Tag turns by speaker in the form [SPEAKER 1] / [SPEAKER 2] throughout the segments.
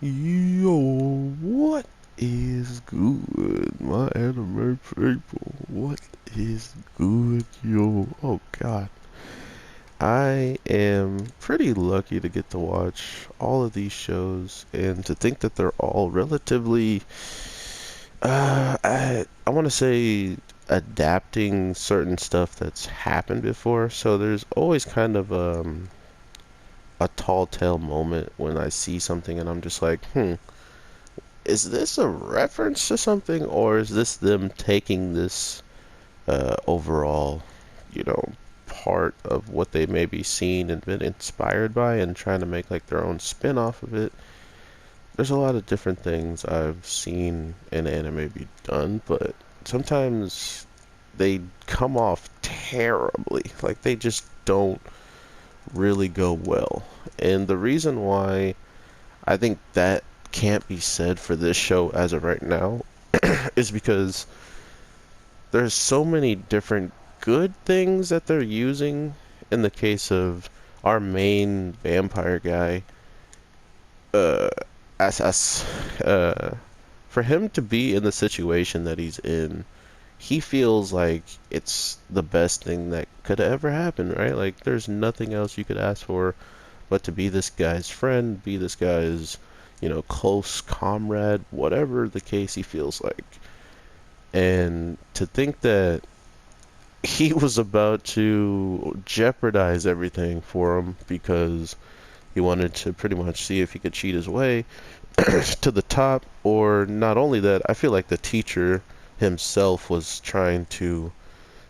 [SPEAKER 1] Yo, what is good, my anime people? What is good, yo? Oh God, I am pretty lucky to get to watch all of these shows and to think that they're all relatively, I want to say adapting certain stuff that's happened before. So there's always kind of a tall tale moment when I see something and I'm just like, is this a reference to something, or is this them taking this overall, you know, part of what they may be seen and been inspired by and trying to make like their own spin off of it? There's a lot of different things I've seen in anime be done, but sometimes they come off terribly. Like they just don't really go well. And the reason why I think that can't be said for this show as of right now is because there's so many different good things that they're using in the case of our main vampire guy, uh as for him to be in the situation that he's in, he feels like it's the best thing that could ever happen, right? Like there's nothing else you could ask for but to be this guy's friend, be this guy's, close comrade, whatever the case he feels like. And to think that he was about to jeopardize everything for him because he wanted to pretty much see if he could cheat his way to the top. Or not only that, I feel like the teacher himself was trying to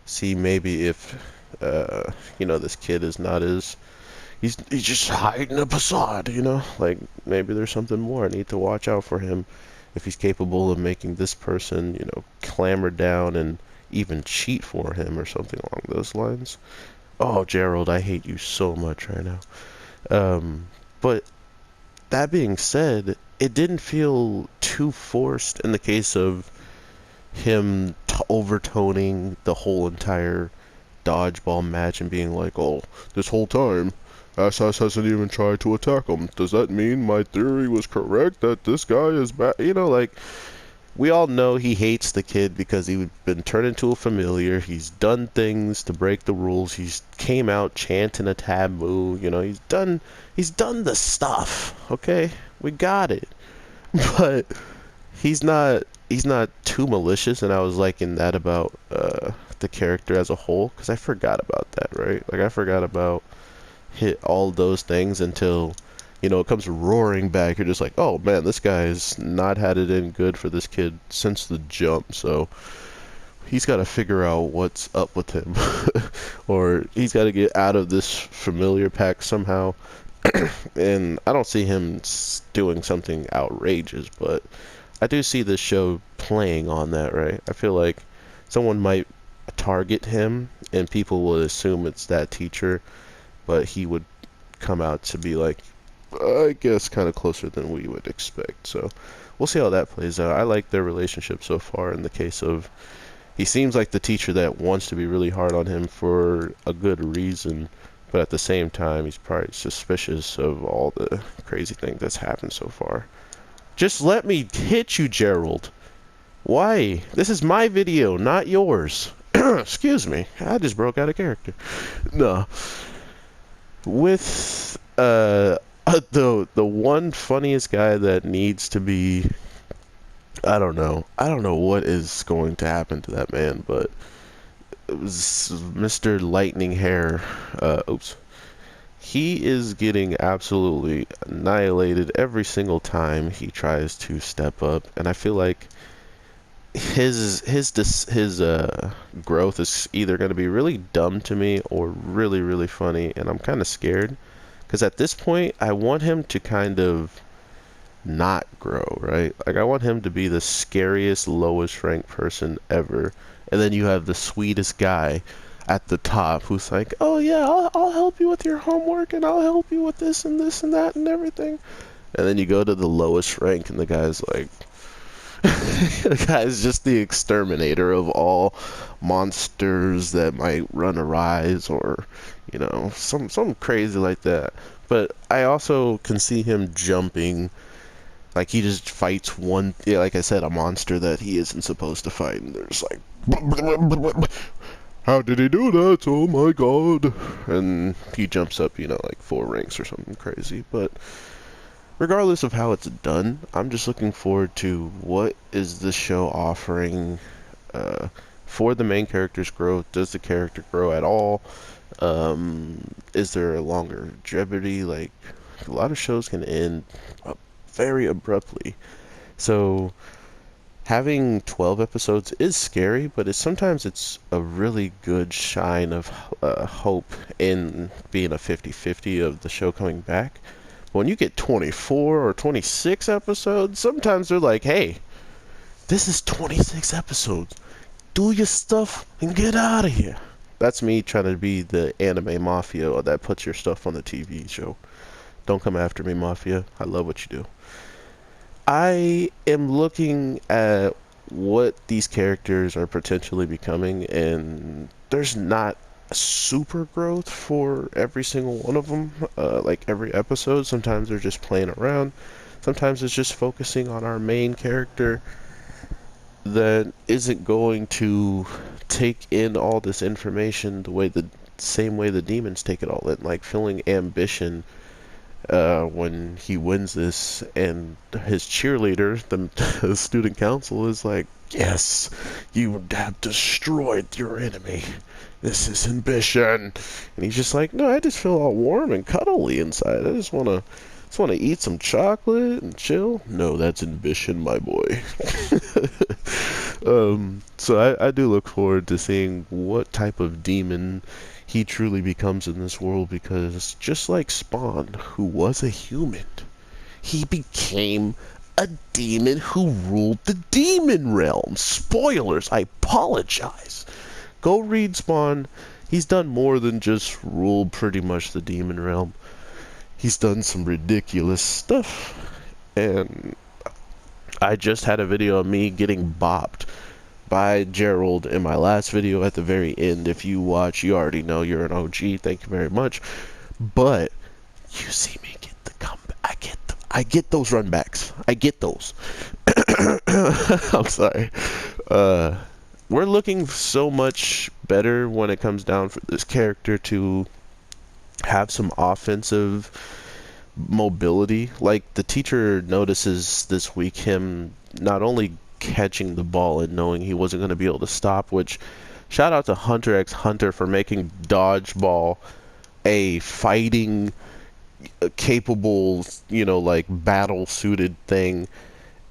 [SPEAKER 1] see maybe if, this kid is not as he's just hiding a facade, like maybe there's something more. I need to watch out for him if he's capable of making this person, clamor down and even cheat for him or something along those lines. Oh, Gerald, I hate you so much right now. But that being said, it didn't feel too forced in the case of him overtoning the whole entire dodgeball match and being like, oh, this whole time, SS hasn't even tried to attack him. Does that mean my theory was correct that this guy is bad? Like, we all know he hates the kid because he's been turned into a familiar. He's done things to break the rules. He's came out chanting a taboo. He's done the stuff. Okay, we got it. But he's not too malicious, and I was liking that about the character as a whole because I forgot about that, right? Like I forgot about hit all those things until it comes roaring back. You're just like, oh man, this guy's not had it in good for this kid since the jump. So he's got to figure out what's up with him, or he's got to get out of this familiar pack somehow. And I don't see him doing something outrageous, but I do see this show playing on that, right? I feel like someone might target him and people will assume it's that teacher, but he would come out to be like, I guess, kind of closer than we would expect. So we'll see how that plays out. I like their relationship so far in the case of he seems like the teacher that wants to be really hard on him for a good reason, but at the same time, he's probably suspicious of all the crazy things that's happened so far. Just let me hit you, Gerald. Why? This is my video, not yours. Excuse me. I just broke out of character. No. With the one funniest guy that needs to be, I don't know. I don't know what is going to happen to that man, but it was Mr. Lightning Hair. Oops. He is getting absolutely annihilated every single time he tries to step up, and I feel like his growth is either going to be really dumb to me or really really funny, and I'm kind of scared because at this point I want him to kind of not grow, right? Like I want him to be the scariest lowest ranked person ever, and then you have the sweetest guy at the top who's like, oh yeah, I'll help you with your homework and I'll help you with this and this and that and everything, and then you go to the lowest rank and the guy's like the guy's just the exterminator of all monsters that might run a rise, or some crazy like that. But I also can see him jumping Like he just fights one, yeah, like I said, a monster that he isn't supposed to fight, and there's like, how did he do that? Oh my god! And he jumps up, you know, like 4 ranks or something crazy. But regardless of how it's done, I'm just looking forward to what is this show offering uh, for the main character's growth. Does the character grow at all? Is there a longer longevity? Like, a lot of shows can end very abruptly. So having 12 episodes is scary, but sometimes it's a really good shine of hope in being a 50-50 of the show coming back. When you get 24 or 26 episodes, sometimes they're like, hey, this is 26 episodes. Do your stuff and get out of here. That's me trying to be the anime mafia that puts your stuff on the TV show. Don't come after me, mafia. I love what you do. I am looking at what these characters are potentially becoming, and there's not super growth for every single one of them. Like every episode, sometimes they're just playing around. Sometimes it's just focusing on our main character that isn't going to take in all this information the same way the demons take it all in, like feeling ambition when he wins this, and his cheerleader, the student council, is like, yes, you have destroyed your enemy. This is ambition. And he's just like, no, I just feel all warm and cuddly inside. I just wanna eat some chocolate and chill. No, that's ambition, my boy. So I do look forward to seeing what type of demon he truly becomes in this world, because just like Spawn, who was a human, he became a demon who ruled the demon realm. Spoilers, I apologize. Go read Spawn. He's done more than just rule pretty much the demon realm. He's done some ridiculous stuff. And I just had a video of me getting bopped by Gerald in my last video at the very end. If you watch, you already know, you're an OG. Thank you very much. But you see me get the comeback. I get those runbacks. I get those. I'm sorry. We're looking so much better when it comes down for this character to have some offensive mobility. Like, the teacher notices this week him not only catching the ball and knowing he wasn't going to be able to stop, which, shout out to Hunter x Hunter for making dodgeball a fighting capable, you know, like battle suited thing.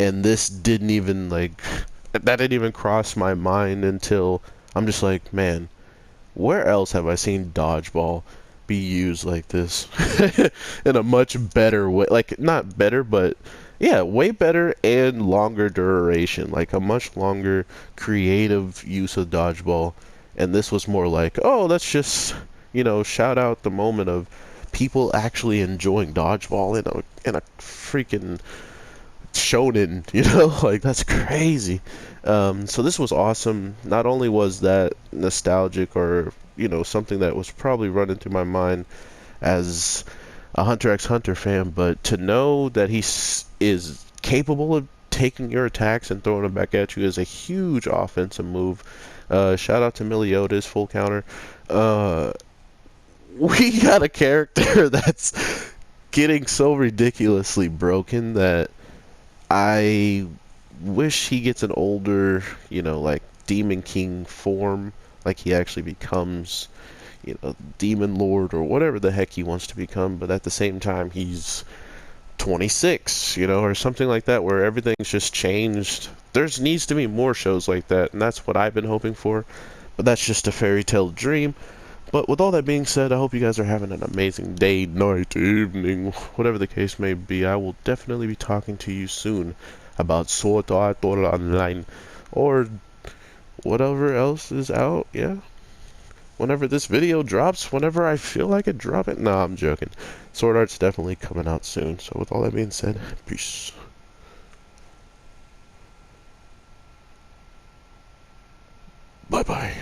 [SPEAKER 1] And this didn't even, like, that didn't even cross my mind until I'm just like, man, where else have I seen dodgeball be used like this in a much better way? Like, not better, but yeah, way better and longer duration, like a much longer creative use of dodgeball. And this was more like, oh, let's just, you know, shout out the moment of people actually enjoying dodgeball in a freaking shonen, you know, like, that's crazy. So this was awesome. Not only was that nostalgic, or, you know, something that was probably running through my mind as a Hunter x Hunter fan, but to know that he is capable of taking your attacks and throwing them back at you is a huge offensive move. Shout out to Meliodas, full counter. We got a character that's getting so ridiculously broken that I wish he gets an older, you know, like Demon King form, like he actually becomes, you know, Demon Lord or whatever the heck he wants to become, but at the same time he's 26, you know, or something like that, where everything's just changed. There needs to be more shows like that, and that's what I've been hoping for, but that's just a fairy tale dream. But with all that being said, I hope you guys are having an amazing day, night, evening, whatever the case may be. I will definitely be talking to you soon about Sword Art Online, or whatever else is out, yeah? Whenever this video drops, whenever I feel like it, drop it. Nah, I'm joking. Sword Art's definitely coming out soon. So with all that being said, peace. Bye-bye.